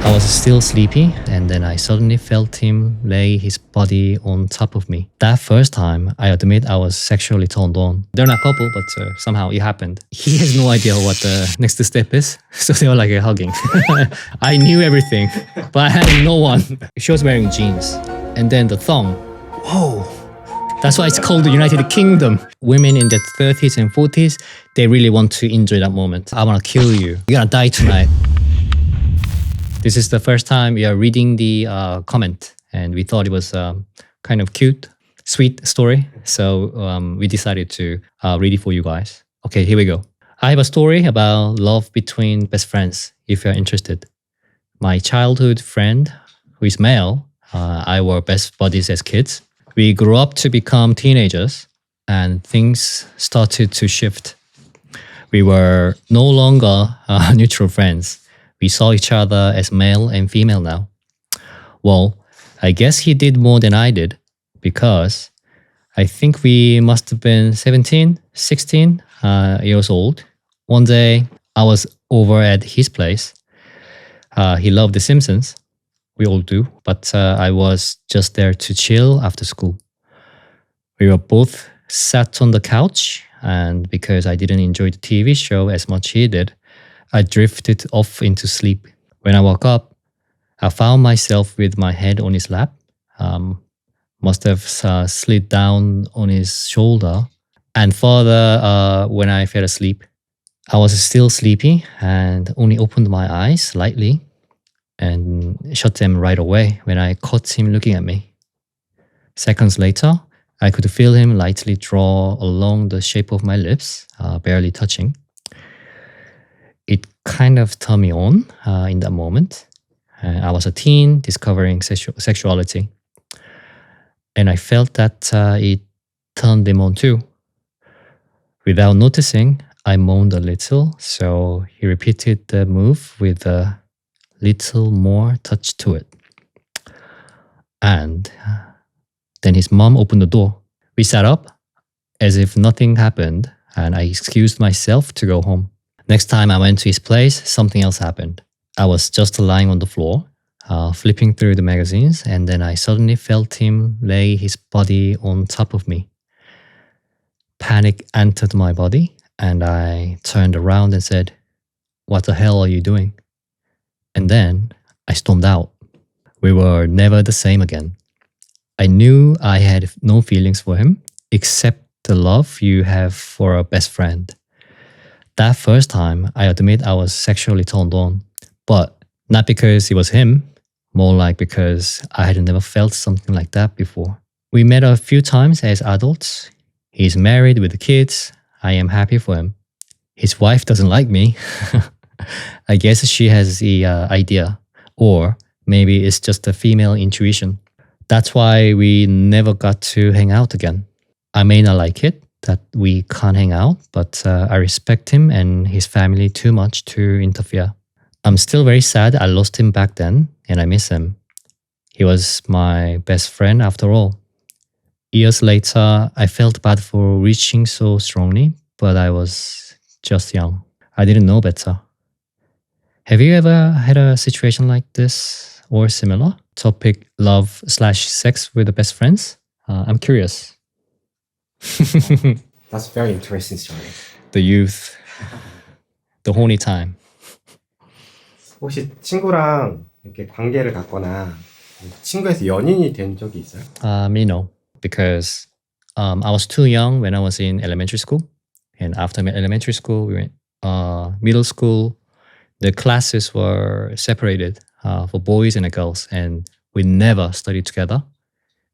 I was still sleepy, and then I suddenly felt him lay his body on top of me. That first time, I admit I was sexually turned on. They're not a couple, but somehow it happened. He has no idea what the next step is, so they were like hugging. I knew everything, but I had no one. She was wearing jeans, and then the thong. Whoa! That's why it's called the United Kingdom. Women in their 30s and 40s, they really want to enjoy that moment. I want to kill you. You're gonna die tonight. This is the first time we are reading the comment, and we thought it was kind of cute, sweet story. So we decided to read it for you guys. Okay, here we go. I have a story about love between best friends, if you're interested. My childhood friend, who is male, I were best buddies as kids. We grew up to become teenagers, and things started to shift. We were no longer neutral friends. We saw each other as male and female now. Well, I guess he did more than I did, because I think we must have been 17, 16 years old. One day, I was over at his place. He loved The Simpsons. We all do, but I was just there to chill after school. We were both sat on the couch, and because I didn't enjoy the TV show as much he did, I drifted off into sleep. When I woke up, I found myself with my head on his lap. Must have slid down on his shoulder. And further, when I fell asleep, I was still sleepy and only opened my eyes slightly and shut them right away when I caught him looking at me. Seconds later, I could feel him lightly draw along the shape of my lips, barely touching. It kind of turned me on in that moment. I was a teen discovering sexuality. And I felt that it turned him on too. Without noticing, I moaned a little, so he repeated the move with a little more touch to it. And then his mom opened the door. We sat up as if nothing happened, and I excused myself to go home. Next time I went to his place, something else happened. I was just lying on the floor, flipping through the magazines, and then I suddenly felt him lay his body on top of me. Panic entered my body, and I turned around and said, "What the hell are you doing?" And then I stormed out. We were never the same again. I knew I had no feelings for him, except the love you have for a best friend. That first time, I admit I was sexually turned on, but not because it was him, more like because I had never felt something like that before. We met a few times as adults. He's married with kids. I am happy for him. His wife doesn't like me. I guess she has the idea, or maybe it's just a female intuition. That's why we never got to hang out again. I may not like it that we can't hang out, but I respect him and his family too much to interfere. I'm still very sad I lost him back then, and I miss him. He was my best friend after all. Years later, I felt bad for reaching so strongly, but I was just young. I didn't know better. Have you ever had a situation like this or similar? Topic love/sex with the best friends? I'm curious. That's a very interesting story. The youth, the horny time. 혹시 친구랑 이렇게 관계를 갖거나 친구에서 연인이 된 적이 있어요? Me no, because I was too young when I was in elementary school, and after elementary school, we went middle school. The classes were separated for boys and girls, and we never studied together.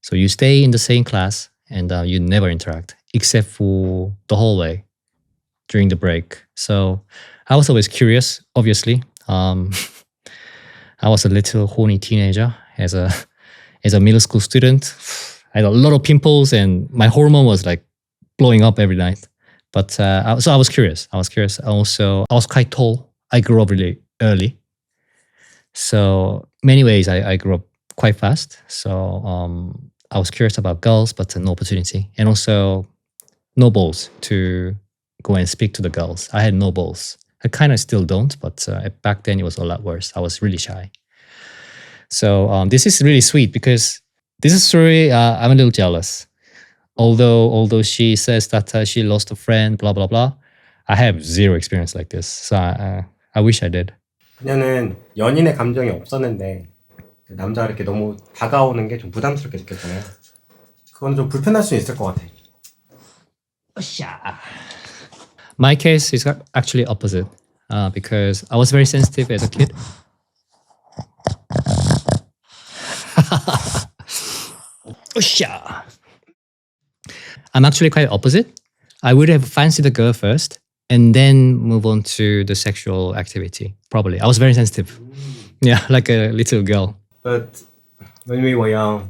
So you stay in the same class, and you never interact except for the hallway during the break. So I was always curious, obviously. I was a little horny teenager as a middle school student. I had a lot of pimples, and my hormone was like blowing up every night. But so I was curious. Also, I was quite tall. I grew up really early. So many ways I grew up quite fast. So I was curious about girls, but no opportunity. And also no balls to go and speak to the girls. I had no balls. I kind of still don't, but back then it was a lot worse. I was really shy. So this is really sweet because this is story I'm a little jealous. Although she says that she lost a friend, blah blah blah, I have zero experience like this. So I wish I did. 그녀는 연인의 감정이 없었는데 그 남자가 이렇게 너무 다가오는 게 좀 부담스럽게 느꼈잖아요. 그건 좀 불편할 수 있을 것 같아. My case is actually opposite because I was very sensitive as a kid. I'm actually quite opposite. I would have fancied a girl first and then move on to the sexual activity. Probably. I was very sensitive. Yeah, like a little girl. But when we were young,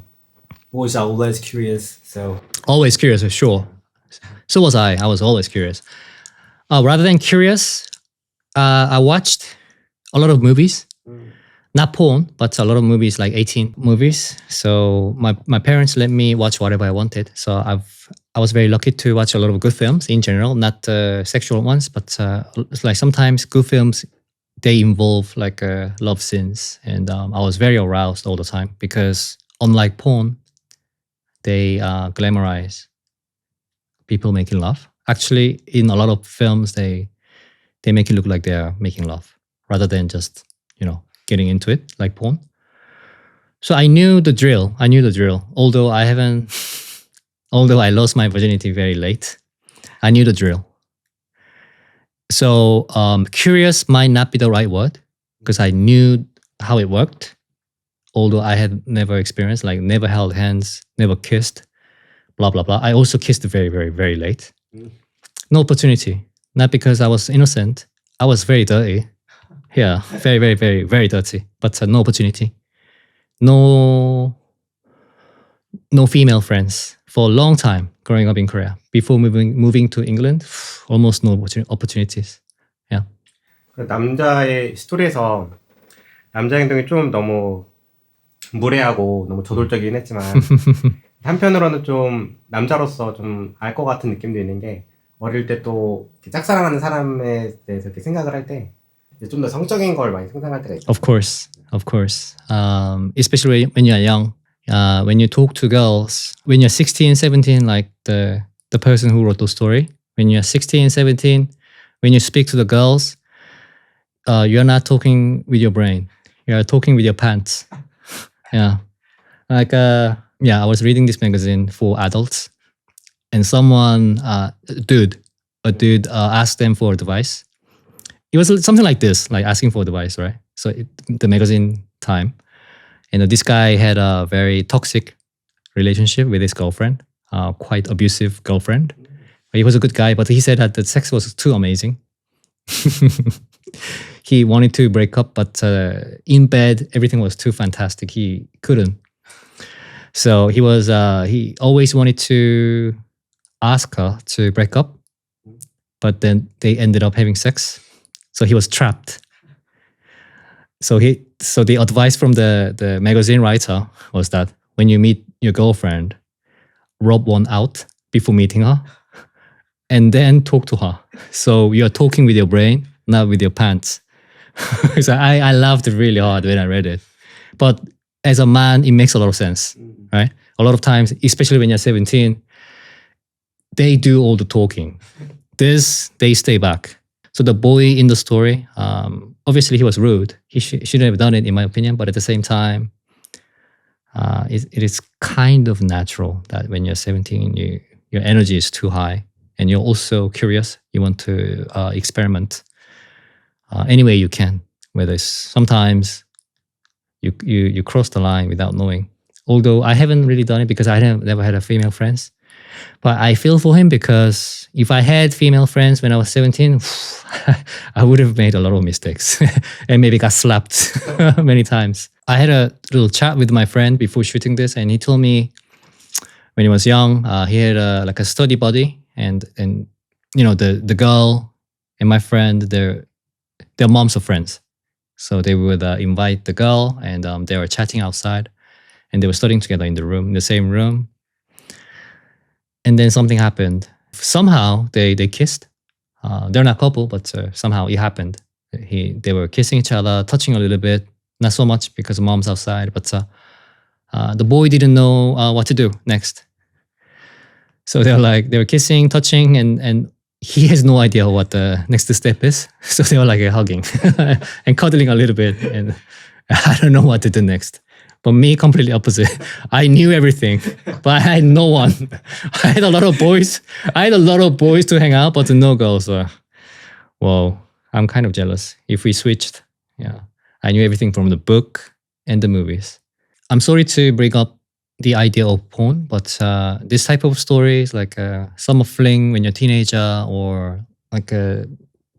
boys are always curious. So Always curious, sure. So was I. I was always curious. Rather than curious, I watched a lot of movies. Not porn, but a lot of movies, like 18 movies. So my parents let me watch whatever I wanted. So I was very lucky to watch a lot of good films in general, not sexual ones, but like sometimes good films, they involve like love scenes. And I was very aroused all the time because unlike porn, they glamorize people making love. Actually, in a lot of films, they make it look like they're making love rather than just, getting into it like porn. So I knew the drill. Although I lost my virginity very late, I knew the drill. So curious might not be the right word because I knew how it worked. Although I had never experienced, like never held hands, never kissed, blah, blah, blah. I also kissed very, very, very late. No opportunity. Not because I was innocent. I was very dirty. Yeah, very, very, very, very dirty. But no opportunity. No female friends for a long time growing up in Korea. Before moving to England, almost no opportunities. Yeah. 그 남자의 스토리에서 남자 행동이 좀 너무 무례하고 너무 저돌적이긴 했지만 한편으로는 좀 남자로서 좀 알 것 같은 느낌도 있는 게 어릴 때 또 짝사랑하는 사람에 대해서 이렇게 생각을 할 때 좀 더 성적인 걸 많이 상상할 때가 있죠. Of course. Especially when you're young, when you talk to girls, when you're 16, 17, like the person who wrote the story, when you're 16, 17, when you speak to the girls, you're not talking with your brain. You're talking with your pants. Yeah. Like, I was reading this magazine for adults and someone, a dude asked them for advice. It was something like this, like asking for advice, right? So the magazine time. And this guy had a very toxic relationship with his girlfriend, quite abusive girlfriend. He was a good guy, but he said that the sex was too amazing. He wanted to break up, but in bed, everything was too fantastic. He couldn't. So he always wanted to ask her to break up, but then they ended up having sex. So he was trapped. So the advice from the magazine writer was that when you meet your girlfriend, rub one out before meeting her, and then talk to her. So you're talking with your brain, not with your pants. So I laughed really hard when I read it. But as a man, it makes a lot of sense, right? A lot of times, especially when you're 17, they do all the talking. They stay back. So the boy in the story, obviously he was rude. He shouldn't have done it, in my opinion. But at the same time, it is kind of natural that when you're 17, your energy is too high, and you're also curious. You want to experiment any way you can. Whether it's sometimes you cross the line without knowing. Although I haven't really done it because I never had a female friends. But I feel for him because if I had female friends when I was 17, I would have made a lot of mistakes and maybe got slapped many times. I had a little chat with my friend before shooting this, and he told me when he was young, he had a study buddy, and the girl and my friend, their moms are friends. So they would invite the girl, and they were chatting outside, and they were studying together in the same room. And then something happened. Somehow they kissed. They're not a couple, but somehow it happened. They were kissing each other, touching a little bit, Not so much because mom's outside, but the boy didn't know what to do next. So they were kissing, touching, and he has no idea what the next step is. So they were like hugging and cuddling a little bit, and I don't know what to do next. But me, completely opposite. I knew everything, but I had no one. I had a lot of boys. I had a lot of boys to hang out, but no girls. Well, I'm kind of jealous. If we switched, yeah, I knew everything from the book and the movies. I'm sorry to bring up the idea of porn, but this type of stories, like summer fling when you're a teenager, or like a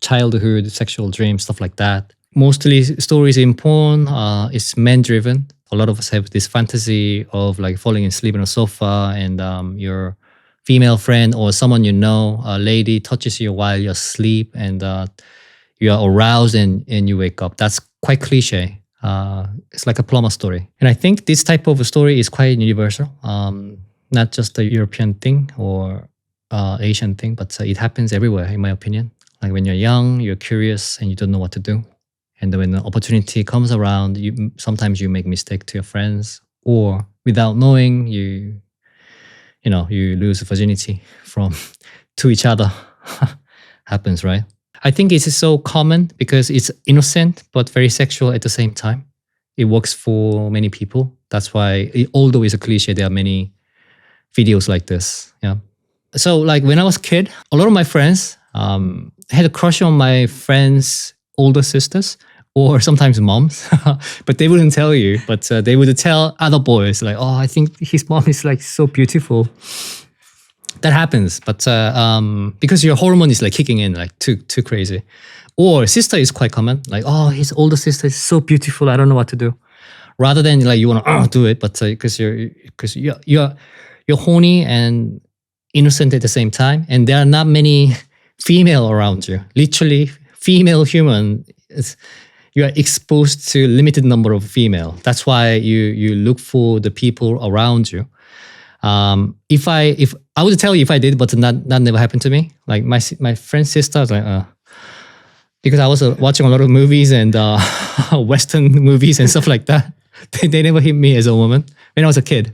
childhood sexual dream, stuff like that. Mostly stories in porn is men-driven. A lot of us have this fantasy of like falling asleep on a sofa, and your female friend or someone you know, a lady, touches you while you're asleep, and you are aroused and you wake up. That's quite cliche. It's like a plumber story. And I think this type of a story is quite universal, not just a European thing or Asian thing, but it happens everywhere, in my opinion. Like when you're young, you're curious and you don't know what to do. And then when the opportunity comes around, sometimes you make mistake to your friends, or without knowing, you lose virginity to each other. Happens, right? I think it is so common because it's innocent but very sexual at the same time. It works for many people. That's why, although it's a cliche, there are many videos like this. Yeah. So like when I was a kid, a lot of my friends had a crush on my friends' older sisters, or sometimes moms, but they wouldn't tell you. But they would tell other boys like, "Oh, I think his mom is like so beautiful." That happens, but because your hormone is like kicking in like too crazy. Or sister is quite common, like, "Oh, his older sister is so beautiful. I don't know what to do." Rather than like you want to do it, but because you're horny and innocent at the same time, and there are not many female around you. Literally, female human. You are exposed to limited number of female. That's why you look for the people around you. If I would tell you if I did, but that never happened to me. Like my friend's sister was like, because I was watching a lot of movies and Western movies and stuff like that. They never hit me as a woman when I was a kid.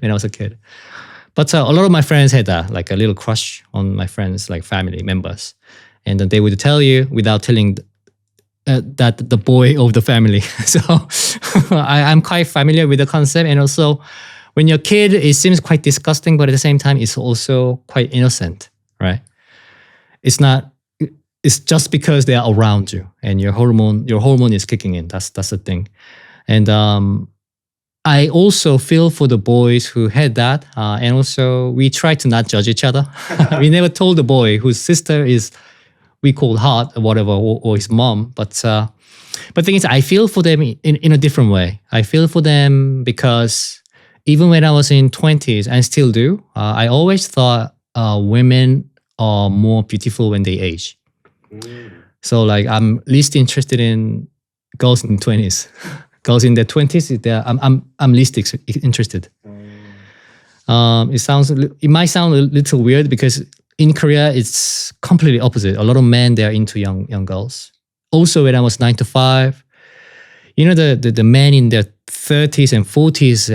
But a lot of my friends had like a little crush on my friends, like family members, and then they would tell you without telling that the boy of the family. So I'm quite familiar with the concept, and also when you're a kid, it seems quite disgusting, but at the same time, it's also quite innocent, right? It's just because they are around you and your hormone is kicking in. That's the thing. And I also feel for the boys who had that. And also we try to not judge each other. We never told the boy whose sister we call hot or whatever, or his mom. But the thing is, I feel for them in a different way. I feel for them because even when I was in 20s, and still do, I always thought women are more beautiful when they age. So like I'm least interested in girls in 20s. Girls in their 20s, I'm least interested. It might sound a little weird because in Korea it's completely opposite. A lot of men, they're into young girls. Also, when I was 9 to 5, the men in their 30s and 40s,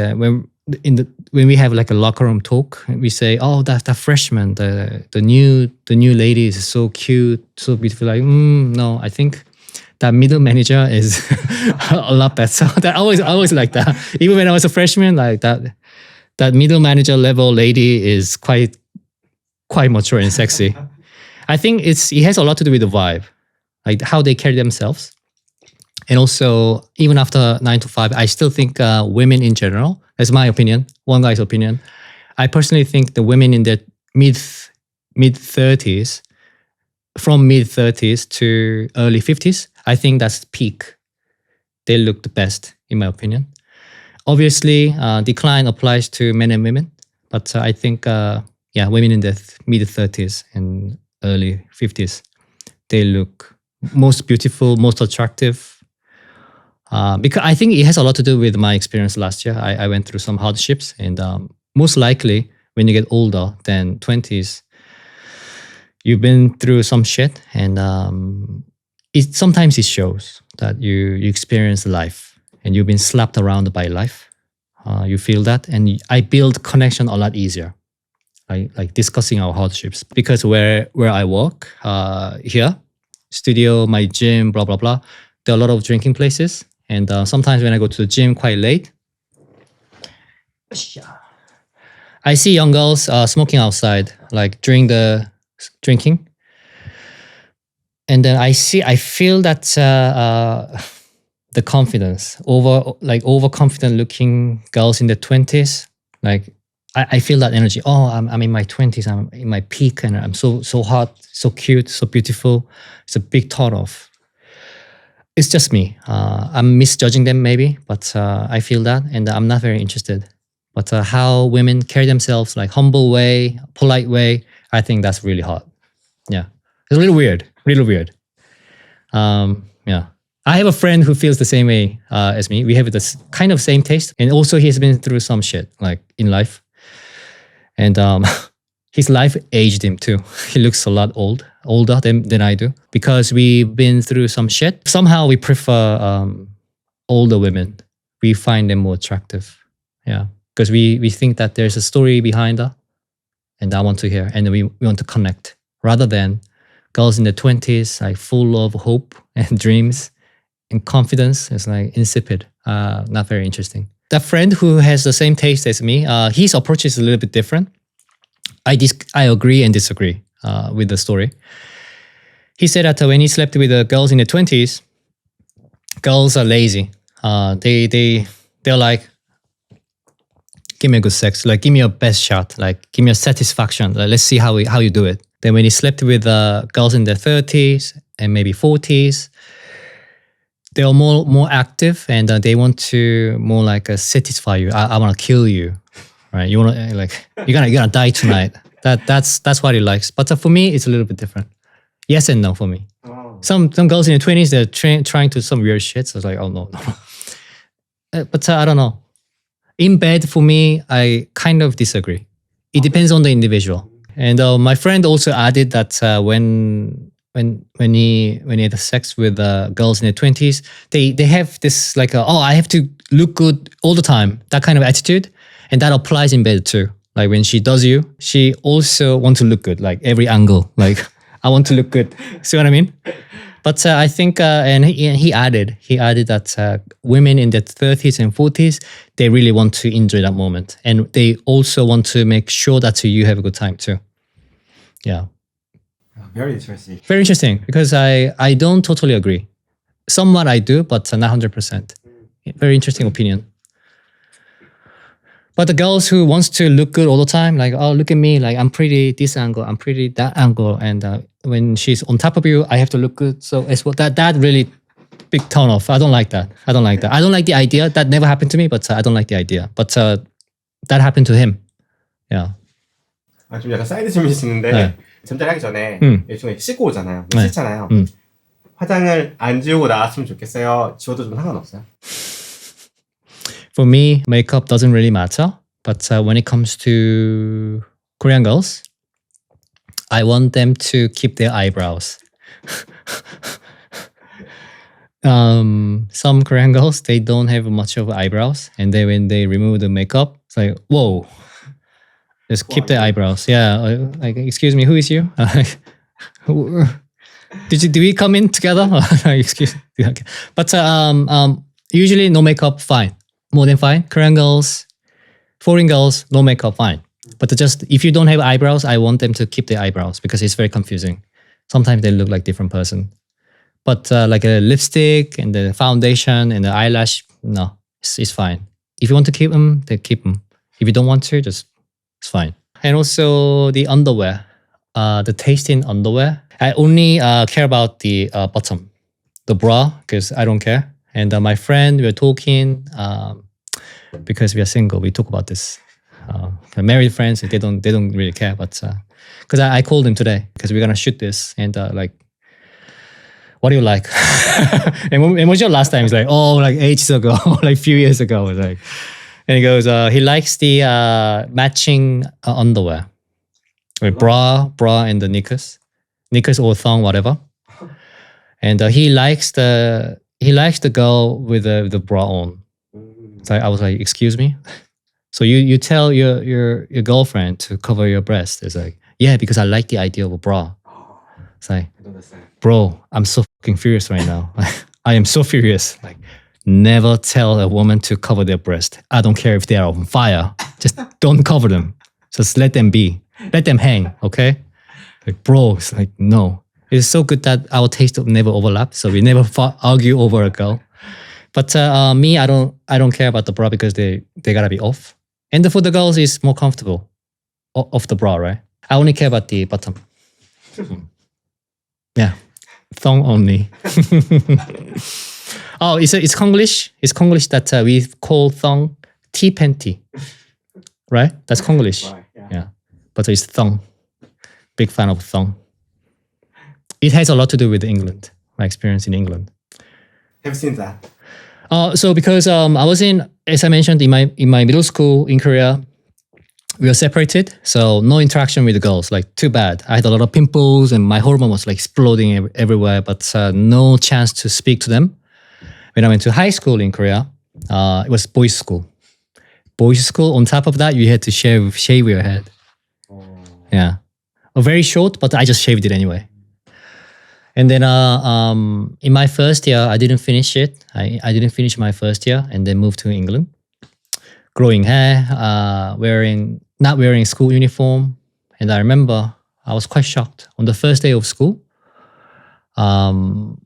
when we have like a locker room talk, we say, "Oh, that freshman, the new lady is so cute, so beautiful." Like, no, I think that middle manager is a lot better. That I always like that. Even when I was a freshman, like that middle manager level lady is quite mature and sexy. I think it has a lot to do with the vibe, like how they carry themselves. And also, even after 9 to 5, I still think women in general, that's my opinion, one guy's opinion. I personally think the women in their mid-30s, from mid-30s to early 50s, I think that's peak. They look the best, in my opinion. Obviously, decline applies to men and women, but I think, women in their mid-30s and early 50s, they look most beautiful, most attractive. Because I think it has a lot to do with my experience last year. I went through some hardships, and most likely when you get older than 20s, you've been through some shit, and sometimes it shows that you experience life. and you've been slapped around by life. You feel that, and I build connection a lot easier. Like discussing our hardships, because where I work here, studio, my gym, blah blah blah, there are a lot of drinking places, and sometimes when I go to the gym quite late, I see young girls smoking outside, like during the drinking, and then I feel that the confidence, overconfident looking girls in their 20s, like I feel that energy. Oh, I'm in my 20s, I'm in my peak, and I'm so hot, so cute, so beautiful. It's a big thought of. It's just me. I'm misjudging them maybe, but I feel that, and I'm not very interested. But how women carry themselves, like humble way, polite way, I think that's really hot. Yeah, it's a little weird, Yeah, I have a friend who feels the same way as me. We have this kind of same taste, and also he's been through some shit like in life. And his life aged him too. He looks a lot older than I do, because we've been through some shit. Somehow we prefer older women. We find them more attractive. Yeah, because we think that there's a story behind her, and I want to hear, and we want to connect, rather than girls in their 20s, like full of hope and dreams and confidence. It's like insipid, not very interesting. That friend who has the same taste as me, his approach is a little bit different. I agree and disagree with the story. He said that when he slept with the girls in their 20s, girls are lazy. They're like, give me a good sex, like give me your best shot, like give me a satisfaction. Like, let's see how you do it. Then when he slept with girls in their 30s and maybe 40s, they are more active, and they want to more like satisfy you. I want to kill you, right? You want to like you're gonna die tonight. That's what he likes. But for me, it's a little bit different. Yes and no for me. Oh. Some girls in their 20s, they're trying to some weird shit. So it's like, oh no. But I don't know. In bed, for me, I kind of disagree. It depends on the individual. And my friend also added that when he had sex with girls in their 20s, they have this like, I have to look good all the time, that kind of attitude. And that applies in bed too. Like when she does you, she also wants to look good, like every angle. Like, I want to look good. See what I mean? But I think, and he added that women in their 30s and 40s, they really want to enjoy that moment. And they also want to make sure that you have a good time too. Yeah. Very interesting. Very interesting, because I don't totally agree. Somewhat I do, but not 100%. Very interesting opinion. But the girls who wants to look good all the time, like, oh, look at me, like I'm pretty this angle, I'm pretty that angle, and when she's on top of you, I have to look good. So it's what that really big turn off. I don't like that. I don't like the idea. That never happened to me, but I don't like the idea. But that happened to him. Yeah. 좀 약간 사이드 질문일 수 있는데, 네. 잠자리 하기 전에 일종의 씻고 오잖아요. 네. 씻잖아요. 화장을 안 지우고 나왔으면 좋겠어요. 지워도 좀 상관없어요. For me, makeup doesn't really matter. But when it comes to Korean girls, I want them to keep their eyebrows. Some Korean girls, they don't have much of eyebrows. And then when they remove the makeup, it's like, whoa. Just keep their eyebrows. Yeah. Like, excuse me, who is you? Did we come in together? Excuse me. Okay. But usually no makeup, fine. More than fine. Korean girls, foreign girls, no makeup, fine. But just if you don't have eyebrows, I want them to keep their eyebrows, because it's very confusing. Sometimes they look like different person. But like a lipstick and the foundation and the eyelash, no, it's fine. If you want to keep them, then keep them. If you don't want to, just it's fine. And also the underwear, the taste in underwear. I only care about the bottom, the bra, because I don't care. And my friend, we were talking, because we are single, we talk about this. Married friends, they don't really care. But because I called him today, because we're gonna shoot this, and like, what do you like? and when was your last time? He's like, oh, like ages ago, like few years ago. Like, and he goes, he likes the matching underwear, with bra and the knickers or thong, whatever. And he likes the he likes the girl with the bra on. So I was like, excuse me. So you tell your girlfriend to cover your breast. It's like, yeah, because I like the idea of a bra. It's like, bro, I'm so fucking furious right now. I am so furious. Like, never tell a woman to cover their breast. I don't care if they are on fire. Just don't cover them. Just let them be. Let them hang, okay? Like, bro, it's like, no. It's so good that our taste never overlap, so we never argue over a girl. But me, I don't care about the bra because they gotta be off. And for the girls, it's more comfortable off the bra, right? I only care about the bottom. Yeah, thong only. Oh, it's Konglish. It's Konglish that we call thong T panty, right? That's Konglish. Yeah, but it's thong. Big fan of thong. It has a lot to do with England. My experience in England. Have you seen that? So because I was in, as I mentioned, in my middle school in Korea, we were separated, so no interaction with the girls. Like, too bad. I had a lot of pimples and my hormone was like exploding everywhere, but no chance to speak to them. When I went to high school in Korea, it was boys' school. Boys' school. On top of that, you had to shave your head. Yeah, very short, but I just shaved it anyway. And then in my first year, I didn't finish it. I didn't finish my first year and then moved to England. Growing hair, not wearing school uniform. And I remember I was quite shocked on the first day of school. Because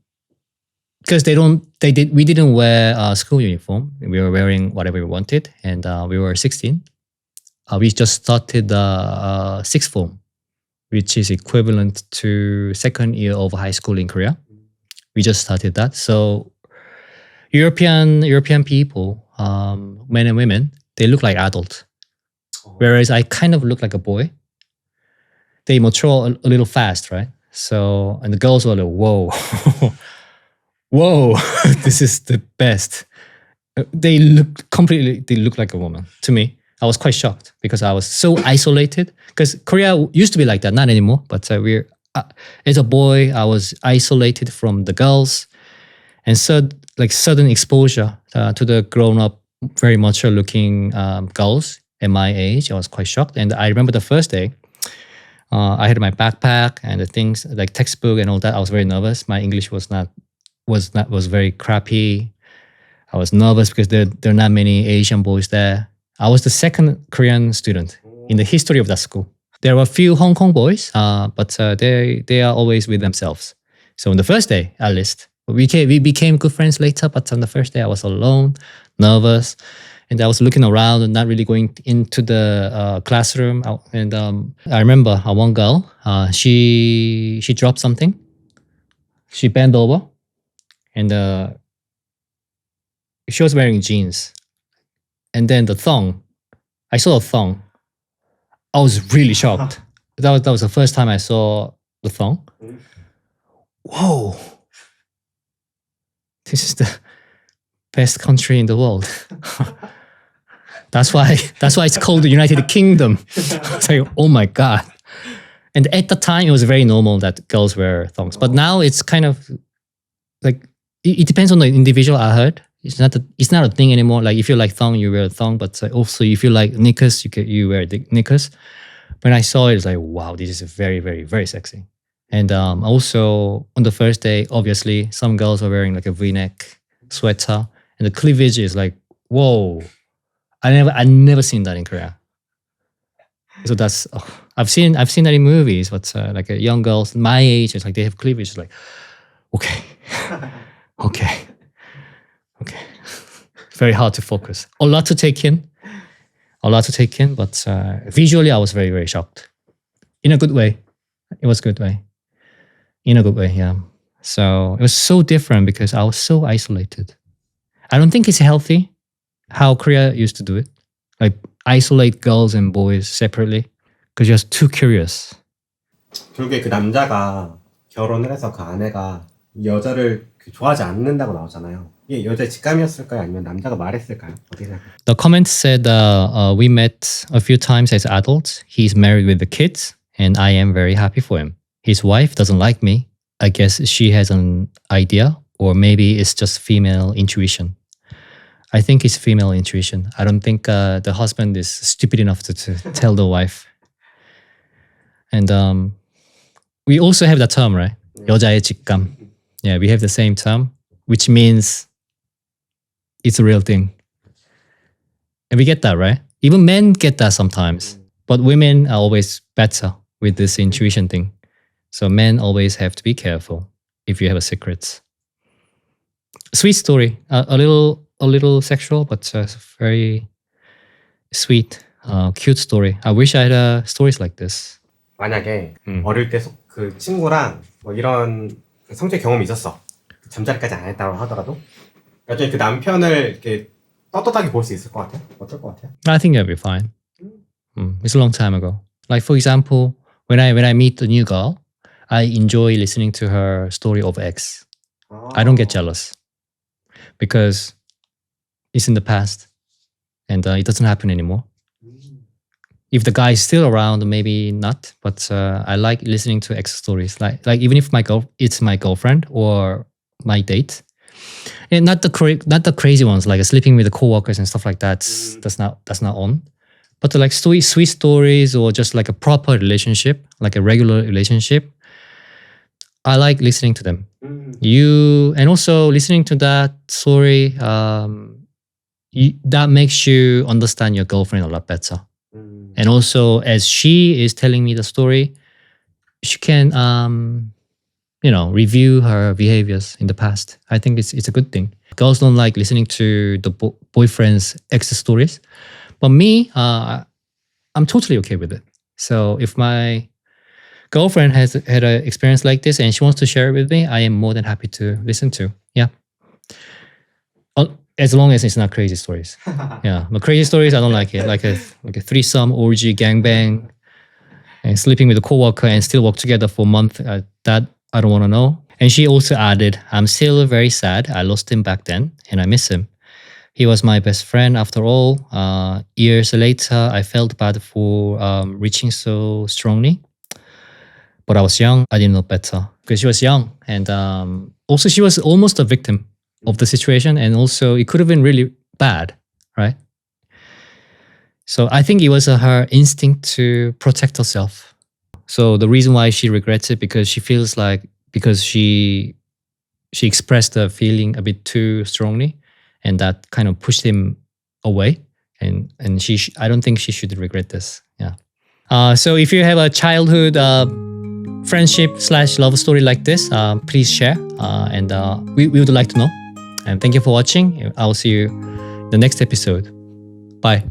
we didn't wear school uniform. We were wearing whatever we wanted. And we were 16. We just started sixth form, which is equivalent to second year of high school in Korea. We just started that. So European people, men and women, they look like adults. Whereas I kind of look like a boy. They mature a little fast, right? So, and the girls were like, whoa, whoa, this is the best. They look like a woman to me. I was quite shocked because I was so isolated. Because Korea used to be like that, not anymore. But as a boy, I was isolated from the girls, and so like sudden exposure to the grown-up, very mature-looking girls at my age. I was quite shocked, and I remember the first day. I had my backpack and the things like textbook and all that. I was very nervous. My English was very crappy. I was nervous because there are not many Asian boys there. I was the second Korean student in the history of that school. There were a few Hong Kong boys, but they are always with themselves. So on the first day, at least, we became good friends later. But on the first day, I was alone, nervous, and I was looking around and not really going into the classroom. And I remember one girl, she dropped something. She bent over, and she was wearing jeans. And then the thong, I saw a thong. I was really shocked. That was the first time I saw the thong. Whoa. This is the best country in the world. That's why it's called the United Kingdom. It's like, oh my God. And at the time, it was very normal that girls wear thongs. But now it's kind of like, it depends on the individual, I heard. It's not a thing anymore. Like if you like thong, you wear a thong. But also if you like knickers, you wear the knickers. When I saw it, it's like, wow, this is very, very, very sexy. And also on the first day, obviously, some girls are wearing like a V-neck sweater, and the cleavage is like, whoa! I never seen that in Korea. So that's I've seen that in movies, but like young girls my age, it's like they have cleavage. It's like, okay, okay. Very hard to focus. A lot to take in, but visually I was very, very shocked. In a good way. It was a good way. In a good way, yeah. So it was so different because I was so isolated. I don't think it's healthy how Korea used to do it. Like isolate girls and boys separately because you're too curious. 결국에 그 남자가 결혼을 해서 그 아내가 여자를 좋아하지 않는다고 나오잖아요. 이게 여자의 직감이었을까요? 아니면 남자가 말했을까요? 어떻게 생각해요? The comment said we met a few times as adults. He's married with the kids and I am very happy for him. His wife doesn't like me. I guess she has an idea or maybe it's just female intuition. I think it's female intuition. I don't think the husband is stupid enough to tell the wife. And we also have that term, right? 여자의 직감. Yeah, we have the same term, which means it's a real thing. And we get that, right? Even men get that sometimes. But women are always better with this intuition thing. So men always have to be careful if you have a secret. Sweet story. A little sexual, but very sweet, cute story. I wish I had stories like this. 만약에 어릴 때 그 친구랑 뭐 이런 성적 경험이 있었어. 잠자리까지 안 했다고 하더라도 나중에 그 남편을 이렇게 떳떳하게 볼 수 있을 것 같아? 어떨 것 같아? I think that'll be fine. It's a long time ago. Like for example, when I meet a new girl, I enjoy listening to her story of ex. I don't get jealous because it's in the past and it doesn't happen anymore. If the guy is still around, maybe not. But I like listening to ex stories. Like even if it's my girlfriend or my date, and not the crazy ones like sleeping with the coworkers and stuff like that. That's not on. But like sweet stories or just like a proper relationship, like a regular relationship, I like listening to them. And also listening to that story, that makes you understand your girlfriend a lot better. And also, as she is telling me the story, she can, review her behaviors in the past. I think it's a good thing. Girls don't like listening to the boyfriend's ex stories, but me, I'm totally okay with it. So if my girlfriend has had an experience like this and she wants to share it with me, I am more than happy to listen to. Yeah. As long as it's not crazy stories. Yeah, but crazy stories, I don't like it. Like a threesome, orgy, gangbang, and sleeping with a coworker and still work together for a month. That I don't want to know. And she also added, I'm still very sad. I lost him back then and I miss him. He was my best friend after all. Years later, I felt bad for reaching so strongly. But I was young. I didn't know better because she was young. And also she was almost a victim of the situation, and also it could have been really bad, right? So I think it was her instinct to protect herself. So the reason why she regrets it because she feels like because she expressed the feeling a bit too strongly, and that kind of pushed him away. And I don't think she should regret this. Yeah. So if you have a childhood friendship / love story like this, please share, and we would like to know. And thank you for watching. I'll see you in the next episode. Bye.